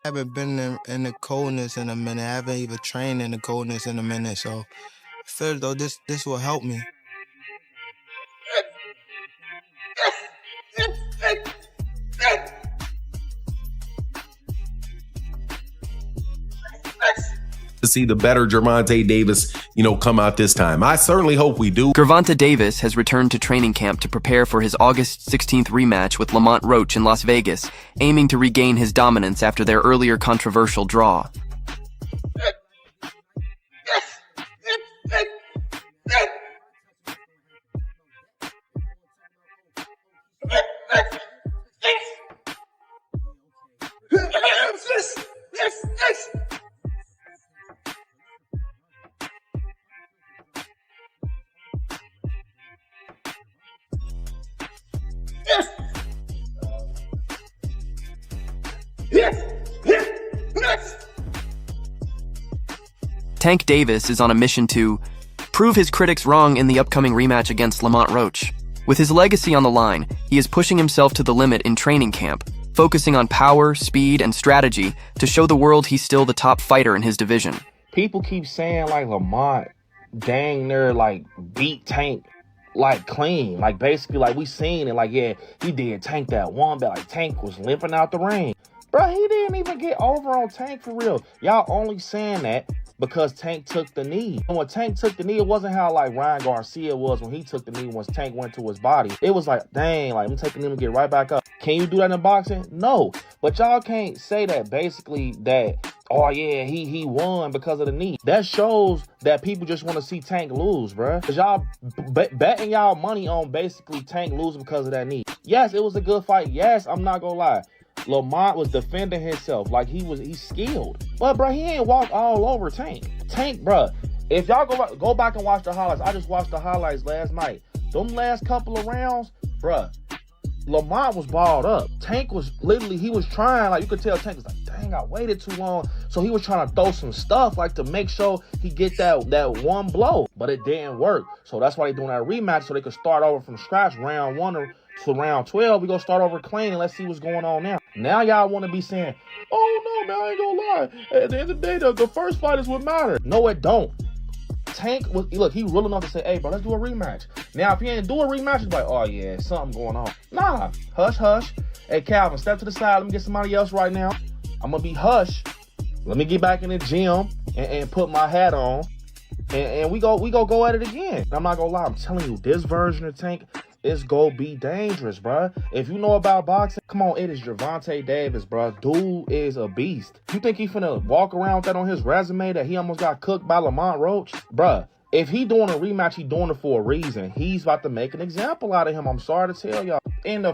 I haven't been in the coldness in a minute. I haven't even trained in the coldness in a minute. So I feel as though this will help me. To see the better Gervonta Davis, come out this time. I certainly hope we do. Gervonta Davis has returned to training camp to prepare for his August 16th rematch with Lamont Roach in Las Vegas, aiming to regain his dominance after their earlier controversial draw. Tank Davis is on a mission to prove his critics wrong in the upcoming rematch against Lamont Roach. With his legacy on the line, he is pushing himself to the limit in training camp, focusing on power, speed, and strategy to show the world he's still the top fighter in his division. People keep saying, like, Lamont dang near, like, beat Tank, like, clean. Like, basically, like, we seen it. Like, yeah, he did Tank that one, but, like, Tank was limping out the ring. Bro, he didn't even get over on Tank for real. Y'all only saying that because Tank took the knee. And when Tank took the knee, it wasn't how like Ryan Garcia was when he took the knee once Tank went to his body. It was like, dang, like I'm taking him and get right back up. Can you do that in boxing? No. But y'all can't say that basically that, oh yeah, he won because of the knee. That shows that people just want to see Tank lose, bruh. Cause y'all betting y'all money on basically Tank losing because of that knee. Yes, it was a good fight. Yes, I'm not gonna lie. Lamont was defending himself like he's skilled. But, bro, he ain't walked all over Tank. Tank, bro, if y'all go back and watch the highlights, I just watched the highlights last night. Them last couple of rounds, bro, Lamont was balled up. Tank was literally, he was trying, like you could tell Tank was like, dang, I waited too long. So he was trying to throw some stuff like to make sure he get that one blow. But it didn't work. So that's why they doing that rematch so they could start over from scratch round 1 to round 12. We gonna start over clean and let's see what's going on now. Now y'all want to be saying, oh no, man, I ain't gonna lie. At the end of the day, the first fight is what matters. No, it don't. Tank was, look, he real enough to say, hey, bro, let's do a rematch. Now, if he ain't do a rematch, it's like, oh yeah, something going on. Nah, hush, hush. Hey, Calvin, step to the side. Let me get somebody else right now. I'm gonna be hush. Let me get back in the gym and put my hat on. And we go at it again. I'm not gonna lie, I'm telling you, this version of Tank is gonna be dangerous, bruh. If you know about boxing, come on, it is Gervonta Davis, bruh. Dude is a beast. You think he finna walk around with that on his resume that he almost got cooked by Lamont Roach? Bruh, if he doing a rematch, he doing it for a reason. He's about to make an example out of him. I'm sorry to tell y'all. And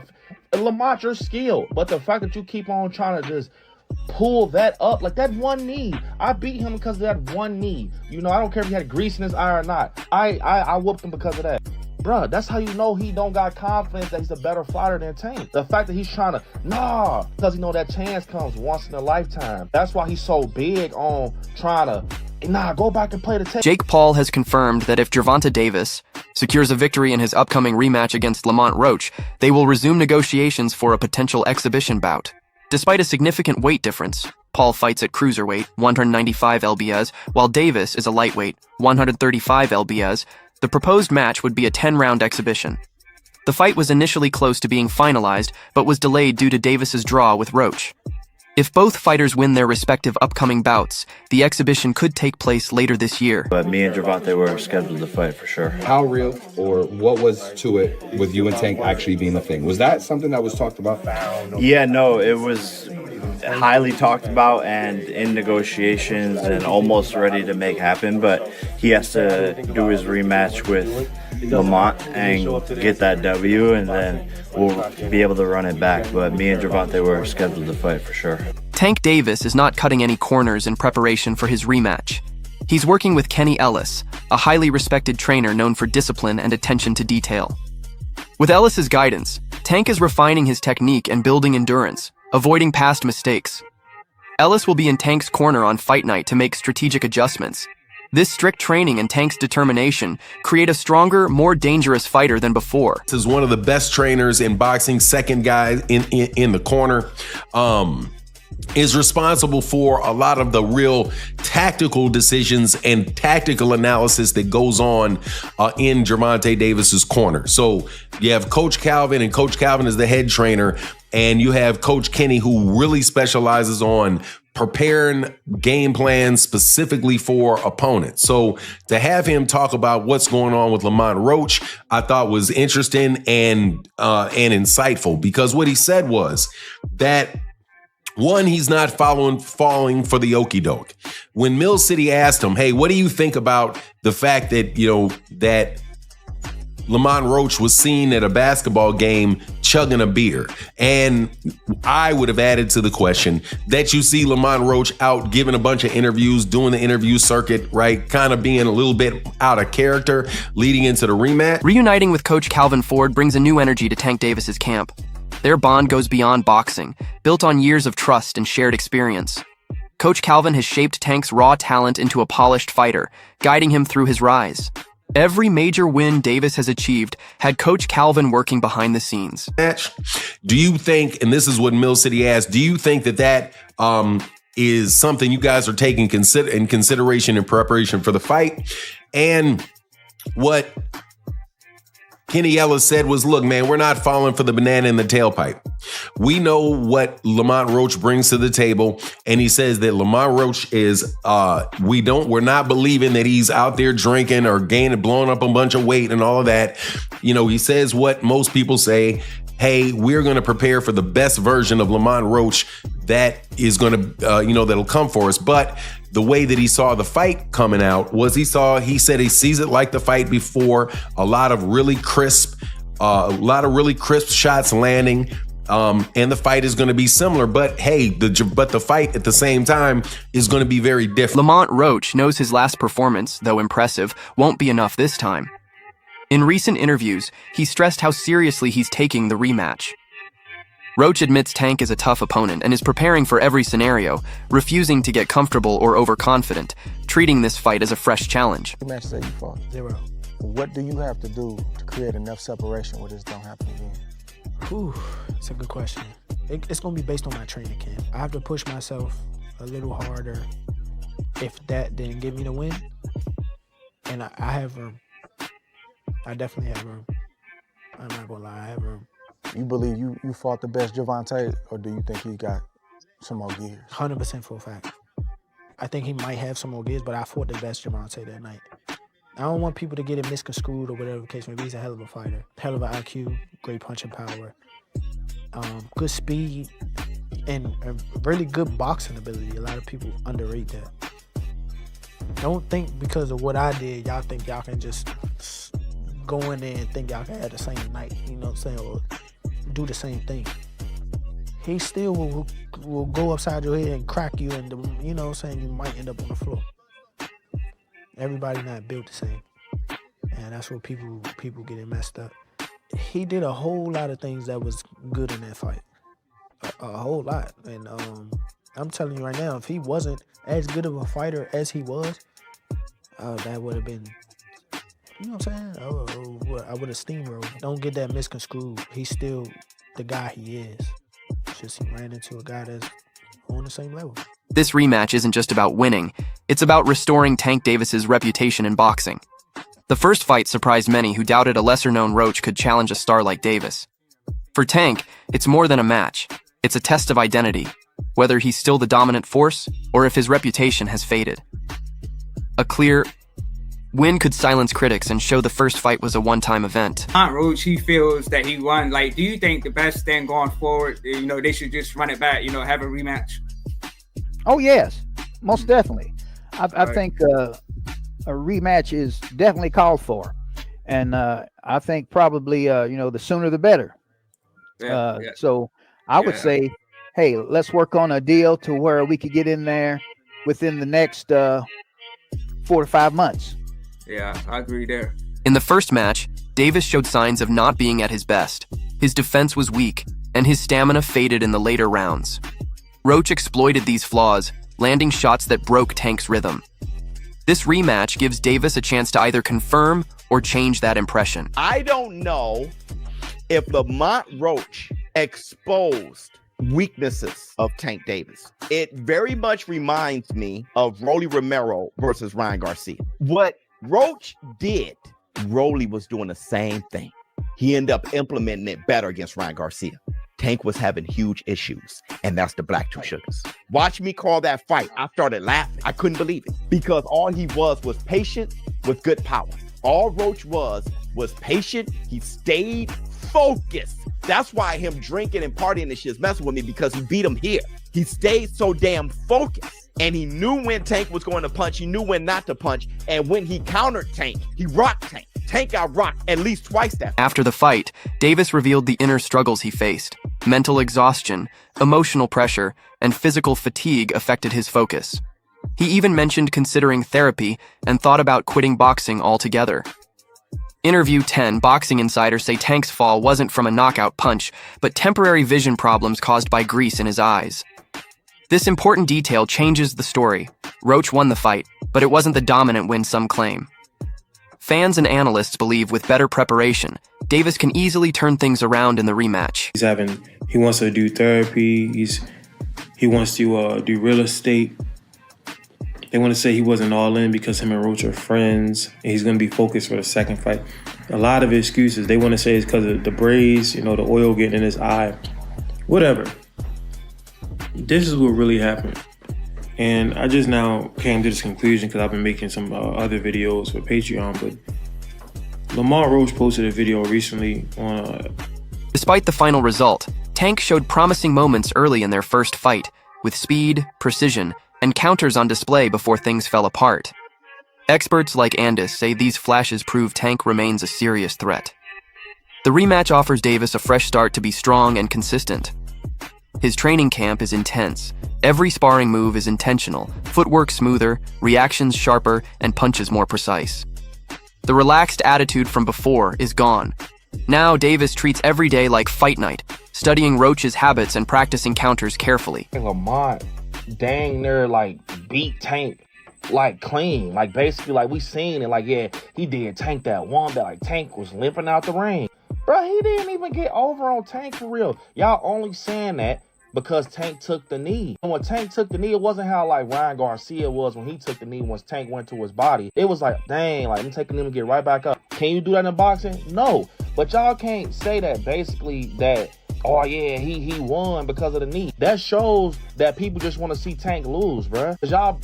Lamont, you're skilled, but the fact that you keep on trying to just pull that up, like that one knee. I beat him because of that one knee. You know, I don't care if he had grease in his eye or not. I whooped him because of that. Bruh, that's how you know he don't got confidence that he's a better fighter than Tank. The fact that he's trying to, because he know that chance comes once in a lifetime. That's why he's so big on trying to, go back and play the tape. Jake Paul has confirmed that if Gervonta Davis secures a victory in his upcoming rematch against Lamont Roach, they will resume negotiations for a potential exhibition bout. Despite a significant weight difference, Paul fights at cruiserweight, 195 lbs, while Davis is a lightweight, 135 lbs. The proposed match would be a 10-round exhibition. The fight was initially close to being finalized, but was delayed due to Davis's draw with Roach. If both fighters win their respective upcoming bouts, the exhibition could take place later this year. But me and Gervonta were scheduled to fight for sure. How real or what was to it with you and Tank actually being a thing? Was that something that was talked about? Yeah, no, it was highly talked about and in negotiations and almost ready to make happen, but he has to do his rematch with Lamont and get that W, and then we'll be able to run it back. But me and Gervonta were scheduled to fight for sure. Tank Davis is not cutting any corners in preparation for his rematch. He's working with Kenny Ellis, a highly respected trainer known for discipline and attention to detail. With Ellis's guidance, Tank is refining his technique and building endurance, avoiding past mistakes. Ellis will be in Tank's corner on fight night to make strategic adjustments. This strict training and Tank's determination create a stronger, more dangerous fighter than before. This is one of the best trainers in boxing, second guy in the corner. is responsible for a lot of the real tactical decisions and tactical analysis that goes on in Gervonta Davis's corner. So you have Coach Calvin, and Coach Calvin is the head trainer, and you have Coach Kenny, who really specializes on preparing game plans specifically for opponents. So to have him talk about what's going on with Lamont Roach, I thought was interesting and insightful, because what he said was that, one, he's not falling for the okie doke. When Mill City asked him, hey, what do you think about the fact that, that Lamont Roach was seen at a basketball game chugging a beer? And I would have added to the question that you see Lamont Roach out giving a bunch of interviews, doing the interview circuit, right? Kind of being a little bit out of character leading into the rematch. Reuniting with Coach Calvin Ford brings a new energy to Tank Davis's camp. Their bond goes beyond boxing, built on years of trust and shared experience. Coach Calvin has shaped Tank's raw talent into a polished fighter, guiding him through his rise. Every major win Davis has achieved had Coach Calvin working behind the scenes. Do you think, and this is what Mill City asked, do you think that is something you guys are taking in consideration in preparation for the fight? And what Kenny Ellis said was, look, man, we're not falling for the banana in the tailpipe. We know what Lamont Roach brings to the table. And he says that Lamont Roach is, we're not believing that he's out there drinking or blowing up a bunch of weight and all of that. He says what most people say, hey, we're going to prepare for the best version of Lamont Roach that is going to, that'll come for us. But the way that he saw the fight coming out was he said he sees it like the fight before, a lot of really crisp shots landing. And the fight is going to be similar, but hey, the fight at the same time is going to be very different. Lamont Roach knows his last performance, though impressive, won't be enough this time. In recent interviews, he stressed how seriously he's taking the rematch. Roach admits Tank is a tough opponent and is preparing for every scenario, refusing to get comfortable or overconfident, treating this fight as a fresh challenge. Matches that you fought? 0. What do you have to do to create enough separation where this don't happen again? Whew, it's a good question. It's going to be based on my training camp. I have to push myself a little harder if that didn't give me the win. And I have room. I definitely have room. I'm not going to lie, I have room. You believe you fought the best Gervonta, or do you think he got some more gears? 100% for a fact. I think he might have some more gears, but I fought the best Gervonta that night. I don't want people to get it misconstrued or whatever the case may be. He's a hell of a fighter. Hell of an IQ, great punching power, good speed, and a really good boxing ability. A lot of people underrate that. Don't think because of what I did, y'all think y'all can just go in there and think y'all can have the same night, you know what I'm saying, or do the same thing. He still will go upside your head and crack you, and you know what I'm saying, you might end up on the floor. Everybody not built the same, and that's where people get it messed up. He did a whole lot of things that was good in that fight, a whole lot. And I'm telling you right now, if he wasn't as good of a fighter as he was, that would have been, you know what I'm saying? I would have steamrolled. Don't get that misconstrued. He's still the guy he is. It's just he ran into a guy that's on the same level. This rematch isn't just about winning, it's about restoring Tank Davis's reputation in boxing. The first fight surprised many who doubted a lesser-known Roach could challenge a star like Davis. For Tank, it's more than a match. It's a test of identity, whether he's still the dominant force or if his reputation has faded. A clear win could silence critics and show the first fight was a one-time event. Lamont Roach, he feels that he won. Like, do you think the best thing going forward, they should just run it back, have a rematch? Oh, yes, most definitely. I think a rematch is definitely called for. And I think probably, the sooner the better. Yeah. So I would say, hey, let's work on a deal to where we could get in there within the next 4 to 5 months. Yeah, I agree there. In the first match, Davis showed signs of not being at his best. His defense was weak, and his stamina faded in the later rounds. Roach exploited these flaws, landing shots that broke Tank's rhythm. This rematch gives Davis a chance to either confirm or change that impression. I don't know if Lamont Roach exposed weaknesses of Tank Davis. It very much reminds me of Rolly Romero versus Ryan Garcia. What Roach did, Rolly was doing the same thing. He ended up implementing it better against Ryan Garcia. Tank was having huge issues, and that's the Black Two Sugars. Watch me call that fight. I started laughing. I couldn't believe it because all he was patient with good power. All Roach was patient. He stayed focused. That's why him drinking and partying and shit is messing with me, because he beat him here. He stayed so damn focused. And he knew when Tank was going to punch. He knew when not to punch. And when he countered Tank, he rocked Tank. Tank got rocked at least twice that. After the fight, Davis revealed the inner struggles he faced. Mental exhaustion, emotional pressure, and physical fatigue affected his focus. He even mentioned considering therapy and thought about quitting boxing altogether. Interview 10, boxing insiders say Tank's fall wasn't from a knockout punch, but temporary vision problems caused by grease in his eyes. This important detail changes the story. Roach won the fight, but it wasn't the dominant win some claim. Fans and analysts believe with better preparation, Davis can easily turn things around in the rematch. He wants to do therapy, he wants to do real estate. They want to say he wasn't all in because him and Roach are friends, and he's going to be focused for the second fight. A lot of excuses. They want to say it's because of the braids, the oil getting in his eye. Whatever. This is what really happened. And I just now came to this conclusion because I've been making some other videos for Patreon, but Lamont Roach posted a video recently on... Despite the final result, Tank showed promising moments early in their first fight, with speed, precision, and counters on display before things fell apart. Experts like Andis say these flashes prove Tank remains a serious threat. The rematch offers Davis a fresh start to be strong and consistent. His training camp is intense. Every sparring move is intentional, footwork smoother, reactions sharper, and punches more precise. The relaxed attitude from before is gone. Now Davis treats every day like fight night, studying Roach's habits and practicing counters carefully. Lamont dang near beat Tank clean. Basically we seen it. He did Tank that one, but Tank was limping out the ring. Bro, he didn't even get over on Tank for real. Y'all only saying that because Tank took the knee. And when Tank took the knee, it wasn't how Ryan Garcia was when he took the knee once Tank went to his body. It was dang, I'm taking him and get right back up. Can you do that in boxing? No. But y'all can't say that basically that, oh yeah, he won because of the knee. That shows that people just want to see Tank lose, bruh. Cause y'all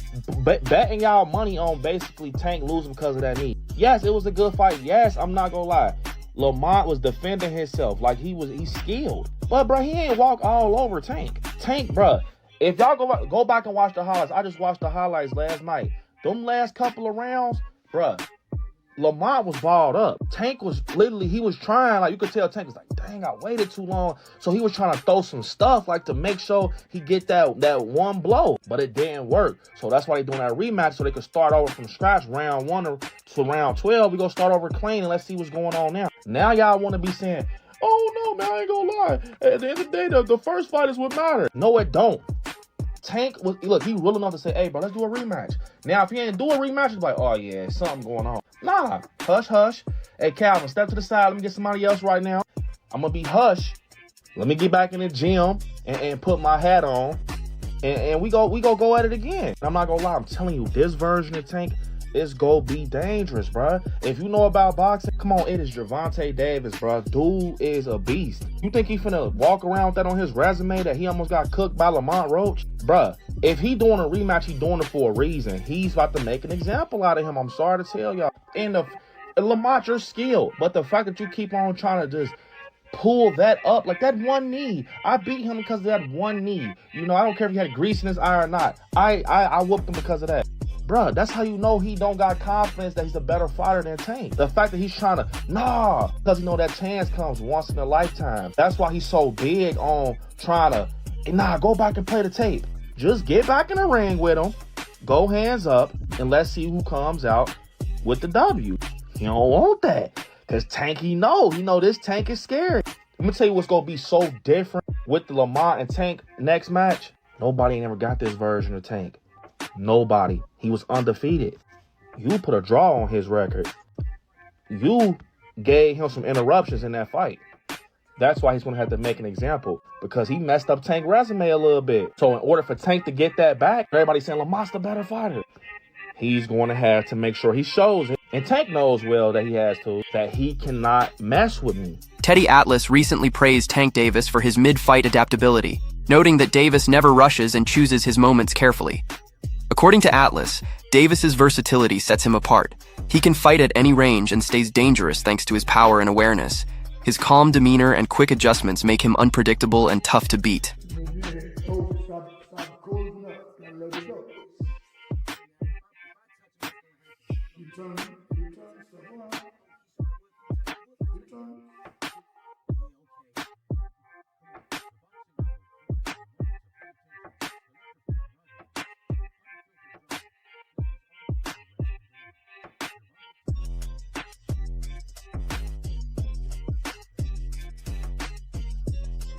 betting y'all money on basically Tank losing because of that knee. Yes, it was a good fight. Yes, I'm not gonna lie. Lamont was defending himself he's skilled. But bro, he ain't walk all over Tank. Tank, bro, if y'all go back and watch the highlights, I just watched the highlights last night. Them last couple of rounds, bro, Lamont was balled up. Tank was literally, he was trying, you could tell Tank was dang, I waited too long. So he was trying to throw some stuff to make sure he get that one blow, but it didn't work. So that's why they doing that rematch, so they could start over from scratch, round 1 to round 12. We gonna start over clean and let's see what's going on now. Now y'all want to be saying, oh no, man, I ain't gonna lie. At the end of the day, the first fight is what matters. No, it don't. Tank was, look, he real enough to say, hey, bro, let's do a rematch. Now, if he ain't do a rematch, it's oh, yeah, something going on. Nah, hush, hush. Hey, Calvin, step to the side. Let me get somebody else right now. I'm going to be hush. Let me get back in the gym and put my hat on. And we go at it again. I'm not going to lie. I'm telling you, this version of Tank is going to be dangerous, bro. If you know about boxing, come on, it is Gervonta Davis, bro. Dude is a beast. You think he finna walk around with that on his resume that he almost got cooked by Lamont Roach? Bruh, if he doing a rematch, he doing it for a reason. He's about to make an example out of him. I'm sorry to tell y'all. And Lamont, you're skilled. But the fact that you keep on trying to just pull that up, that one knee. I beat him because of that one knee. I don't care if he had grease in his eye or not. I whooped him because of that. Bruh, that's how you know he don't got confidence that he's a better fighter than Tank. The fact that he's trying to, because that chance comes once in a lifetime. That's why he's so big on trying to, go back and play the tape. Just get back in the ring with him, go hands up, and let's see who comes out with the W. He don't want that, because Tank, he know this Tank is scary. Let me tell you what's going to be so different with the Lamont and Tank next match. Nobody ain't ever got this version of Tank. Nobody. He was undefeated. You put a draw on his record. You gave him some interruptions in that fight. That's why he's going to have to make an example, because he messed up Tank's resume a little bit. So in order for Tank to get that back, everybody's saying Lamont's the better fighter. He's going to have to make sure he shows it. And Tank knows well that he has to, that he cannot mess with me. Teddy Atlas recently praised Tank Davis for his mid-fight adaptability, noting that Davis never rushes and chooses his moments carefully. According to Atlas, Davis's versatility sets him apart. He can fight at any range and stays dangerous thanks to his power and awareness. His calm demeanor and quick adjustments make him unpredictable and tough to beat.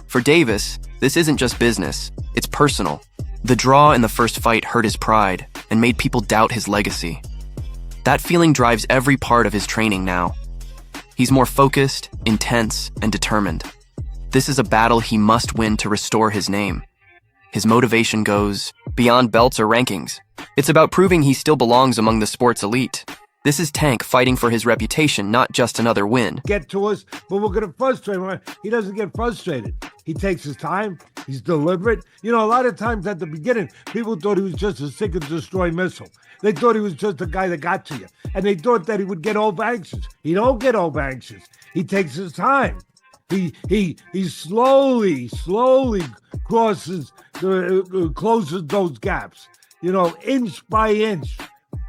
For Davis, this isn't just business, it's personal. The draw in the first fight hurt his pride and made people doubt his legacy. That feeling drives every part of his training now. He's more focused, intense, and determined. This is a battle he must win to restore his name. His motivation goes beyond belts or rankings. It's about proving he still belongs among the sport's elite. This is Tank fighting for his reputation, not just another win. Get to us, but we're going to frustrate him. He doesn't get frustrated. He takes his time. He's deliberate. You know, a lot of times at the beginning, people thought he was just a seek and destroy missile. They thought he was just a guy that got to you. And they thought that he would get over anxious. He don't get over anxious. He takes his time. He slowly closes those gaps. You know, inch by inch,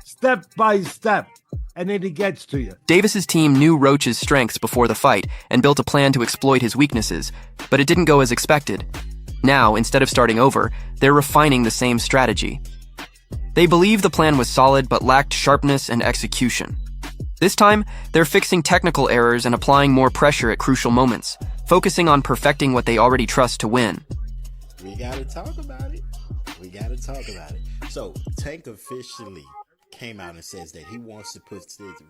step by step. And then he gets to you. Davis's team knew Roach's strengths before the fight and built a plan to exploit his weaknesses, but it didn't go as expected. Now, instead of starting over, they're refining the same strategy. They believe the plan was solid but lacked sharpness and execution. This time, they're fixing technical errors and applying more pressure at crucial moments, focusing on perfecting what they already trust to win. We gotta talk about it. So, Tank officially came out and says that he wants to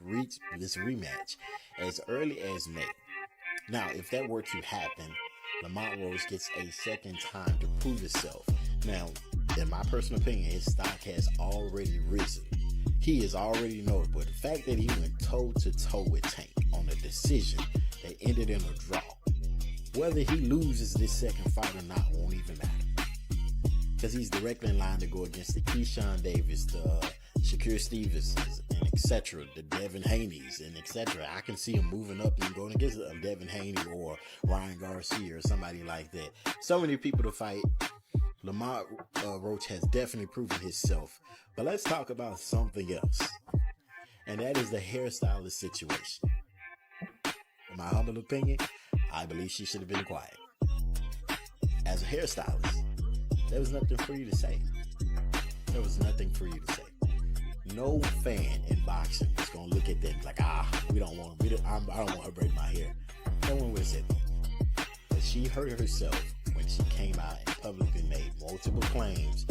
reach this rematch as early as May. Now, if that were to happen, Lamont Roach gets a second time to prove himself. Now, in my personal opinion, his stock has already risen. He is already notable. The fact that he went toe-to-toe with Tank on a decision that ended in a draw, whether he loses this second fight or not won't even matter, because he's directly in line to go against the Keyshawn Davis, the Shakur Stevensons, and etc., the Devin Haney's, and etc. I can see him moving up and going against Devin Haney or Ryan Garcia or somebody like that. So many people to fight. Lamont Roach has definitely proven himself. But let's talk about something else, and that is the hairstylist situation. In my humble opinion, I believe she should have been quiet. As a hairstylist, there was nothing for you to say. No fan in boxing is gonna look at that like, I don't want her braiding my hair. No one would have said that. But she hurt herself when she came out and publicly made multiple claims,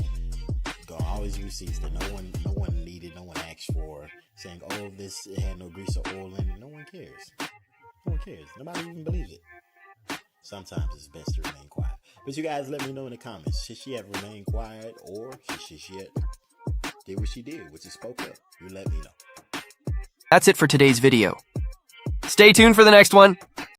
got all these receipts that no one needed, no one asked for, saying, oh, this had no grease or oil in it. No one cares. Nobody even believes it. Sometimes it's best to remain quiet. But you guys let me know in the comments. Should she have remained quiet, or should she have did what she did, which is spoke up? You let me know. That's it for today's video. Stay tuned for the next one.